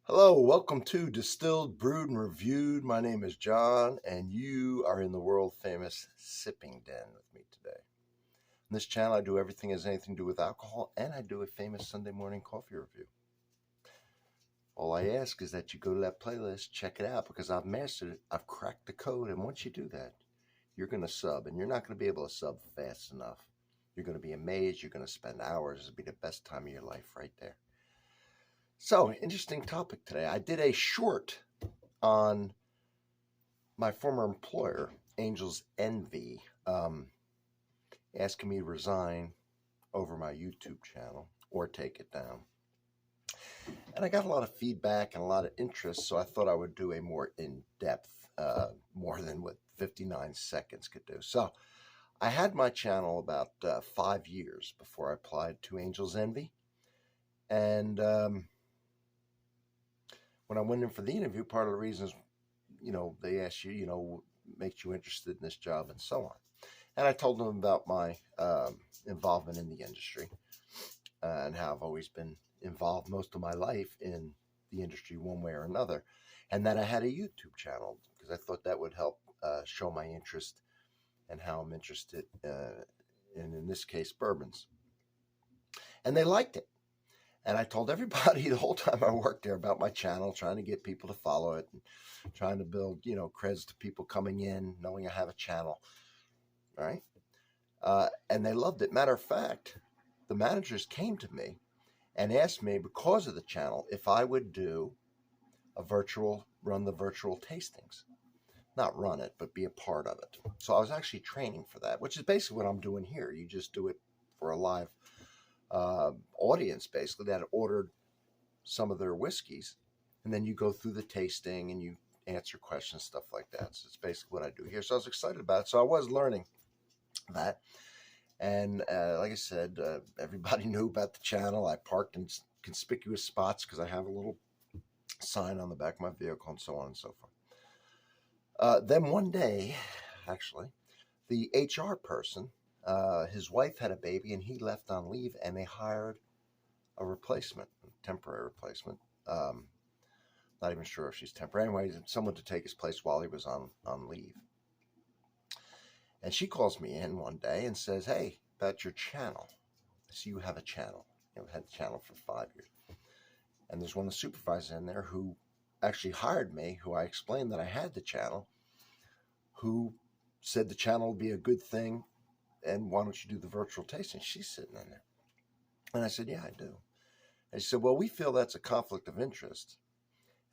Hello, welcome to Distilled, Brewed, and Reviewed. My name is John, and you are in the world famous Sipping Den with me today. On this channel, I do everything that has anything to do with alcohol, and I do a famous Sunday morning coffee review. All I ask is that you go to that playlist, check it out, because I've mastered it. I've cracked the code, and once you do that, you're going to sub, and you're not going to be able to sub fast enough. You're going to be amazed. You're going to spend hours. It'll be the best time of your life right there. So, interesting topic today. I did a short on my former employer, Angel's Envy, asking me to resign over my YouTube channel or take it down. And I got a lot of feedback and a lot of interest, so I thought I would do a more in-depth, more than what 59 seconds could do. So I had my channel about 5 years before I applied to Angel's Envy. And when I went in for the interview, part of the reasons, they ask you, makes you interested in this job and so on. And I told them about my involvement in the industry and how I've always been involved most of my life in the industry one way or another. And that I had a YouTube channel because I thought that would help show my interest and how I'm interested in this case, bourbons. And they liked it. And I told everybody the whole time I worked there about my channel, trying to get people to follow it and trying to build, creds to people coming in, knowing I have a channel. All right. And they loved it. Matter of fact, the managers came to me and asked me, because of the channel, if I would do run the virtual tastings. Not run it, but be a part of it. So I was actually training for that, which is basically what I'm doing here. You just do it for a live audience, basically, that ordered some of their whiskeys. And then you go through the tasting and you answer questions, stuff like that. So it's basically what I do here. So I was excited about it. So I was learning that. And like I said, everybody knew about the channel. I parked in conspicuous spots because I have a little sign on the back of my vehicle and so on and so forth. Then one day, actually, the HR person, his wife had a baby and he left on leave, and they hired a replacement, a temporary replacement. Not even sure if she's temporary. Anyway, someone to take his place while he was on leave. And she calls me in one day and says, "Hey, about your channel. I see you have a channel. You've had the channel for 5 years. And there's one of the supervisors in there who actually hired me, who I explained that I had the channel, who said the channel would be a good thing, and why don't you do the virtual tasting?" She's sitting in there. And I said, "Yeah, I do." And she said, "Well, we feel that's a conflict of interest,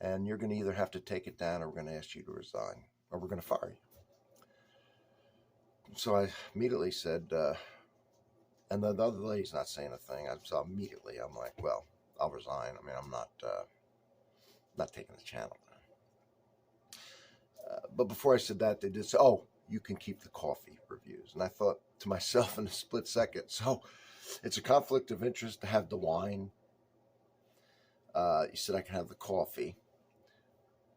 and you're going to either have to take it down or we're going to ask you to resign, or we're going to fire you." So I immediately said, and the other lady's not saying a thing. So immediately I'm like, "Well, I'll resign. I mean, I'm not taking the channel down." But before I said that, they did say, "Oh, you can keep the coffee reviews." And I thought to myself in a split second, so it's a conflict of interest to have the wine. You said I can have the coffee,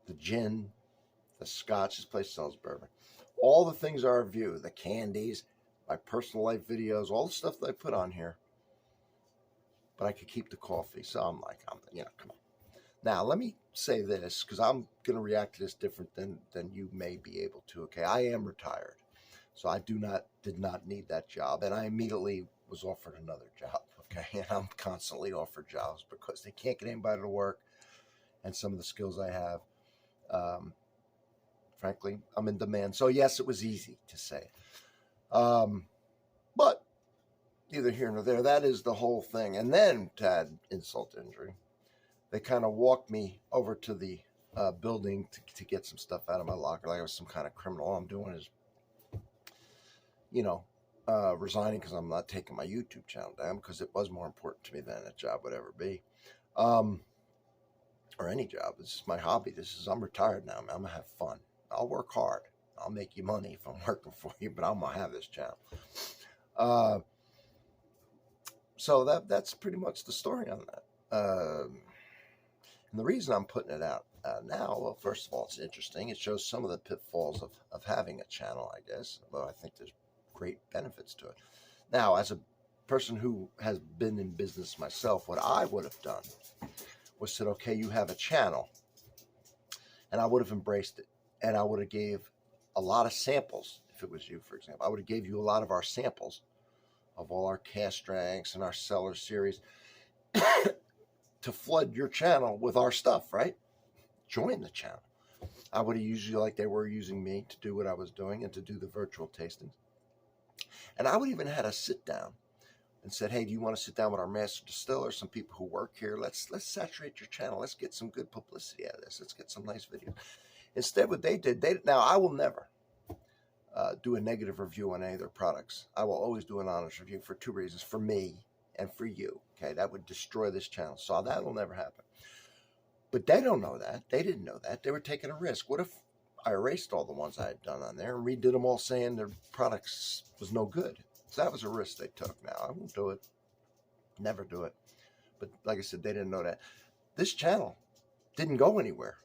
the gin, the scotch. This place sells bourbon. All the things I review, the candies, my personal life videos, all the stuff that I put on here. But I could keep the coffee. So I'm like, come on. Now, let me say this, because I'm going to react to this different than you may be able to. Okay, I am retired. So I did not need that job. And I immediately was offered another job. Okay, and I'm constantly offered jobs because they can't get anybody to work. And some of the skills I have, frankly, I'm in demand. So yes, it was easy to say. But neither here nor there. That is the whole thing. And then, to add insult to injury, they kind of walked me over to the building to get some stuff out of my locker, like I was some kind of criminal. All I'm doing is, resigning because I'm not taking my YouTube channel down, because it was more important to me than a job would ever be, or any job. This is my hobby. I'm retired now, man. I'm gonna have fun. I'll work hard. I'll make you money if I'm working for you, but I'm gonna have this channel. So that's pretty much the story on that. And the reason I'm putting it out now, well, first of all, it's interesting. It shows some of the pitfalls of having a channel, I guess, although I think there's great benefits to it. Now, as a person who has been in business myself, what I would have done was said, okay, you have a channel. And I would have embraced it. And I would have gave a lot of samples. If it was you, for example, I would have gave you a lot of our samples of all our cast strengths and our seller series to flood your channel with our stuff, right? Join the channel. I would have used you like they were using me to do what I was doing and to do the virtual tastings. And I would even had a sit down and said, hey, do you want to sit down with our master distiller, some people who work here? Let's saturate your channel. Let's get some good publicity out of this. Let's get some nice videos. Instead, what they did, now I will never do a negative review on any of their products. I will always do an honest review for two reasons, for me and for you. Okay, that would destroy this channel. So that will never happen. But they don't know that. They didn't know that. They were taking a risk. What if I erased all the ones I had done on there and redid them all saying their products was no good? So that was a risk they took. Now, I won't do it. Never do it. But like I said, they didn't know that. This channel didn't go anywhere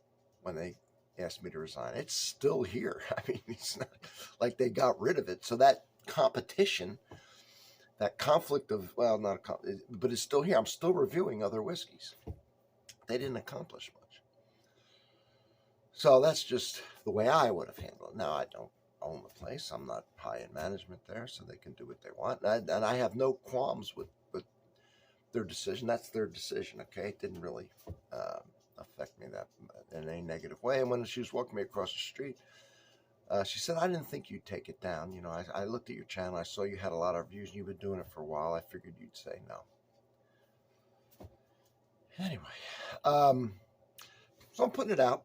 when they asked me to resign. It's still here. I mean, it's not like they got rid of it. So that competition, that conflict of, well, not a conflict, but it's still here. I'm still reviewing other whiskeys. They didn't accomplish much. So that's just the way I would have handled it. Now, I don't own the place. I'm not high in management there, so they can do what they want. And I have no qualms with their decision. That's their decision, okay? It didn't really affect me that in any negative way. And when she was walking me across the street, she said, I didn't think you'd take it down. You know, I looked at your channel. I saw you had a lot of views, and you've been doing it for a while. I figured you'd say no. Anyway, so I'm putting it out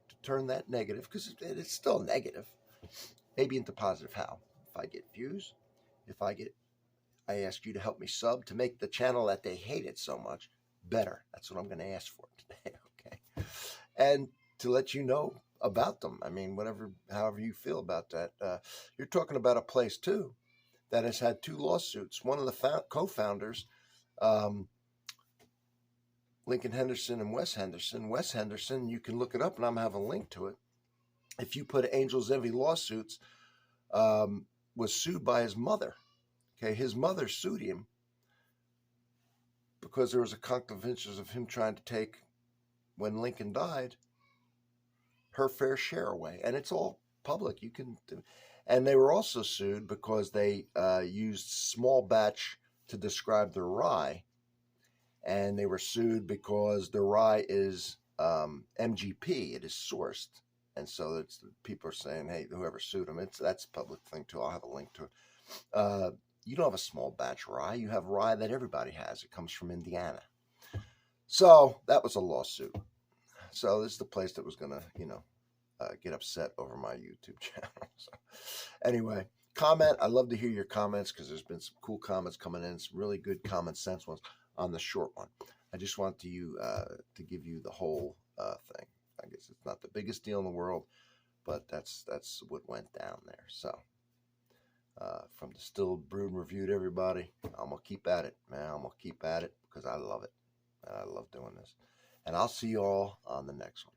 to turn that negative, because it's still negative, maybe into positive. How? If I get views, I ask you to help me sub to make the channel that they hated so much better. That's what I'm going to ask for today, okay? And to let you know about them. I mean, however you feel about that. You're talking about a place, too, that has had 2 lawsuits. One of the co-founders, Lincoln Henderson and Wes Henderson. Wes Henderson, you can look it up, and I'm going to have a link to it. If you put Angels Envy Lawsuits, was sued by his mother. Okay, his mother sued him because there was a conflict of interest of him trying to take, when Lincoln died, her fair share away. And it's all public. You can do. And they were also sued because they used small batch to describe their rye. And they were sued because the rye is MGP. It is sourced. And so people are saying, hey, whoever sued them, that's a public thing too. I'll have a link to it. You don't have a small batch rye. You have rye that everybody has. It comes from Indiana. So that was a lawsuit. So this is the place that was going to, get upset over my YouTube channel. So anyway, comment. I love to hear your comments, because there's been some cool comments coming in, some really good common sense ones on the short one. I just want to give you the whole thing. I guess it's not the biggest deal in the world, but that's what went down there. So from distilled, brewed, and reviewed, everybody, I'm going to keep at it, man. I'm going to keep at it because I love it. And I love doing this. And I'll see you all on the next one.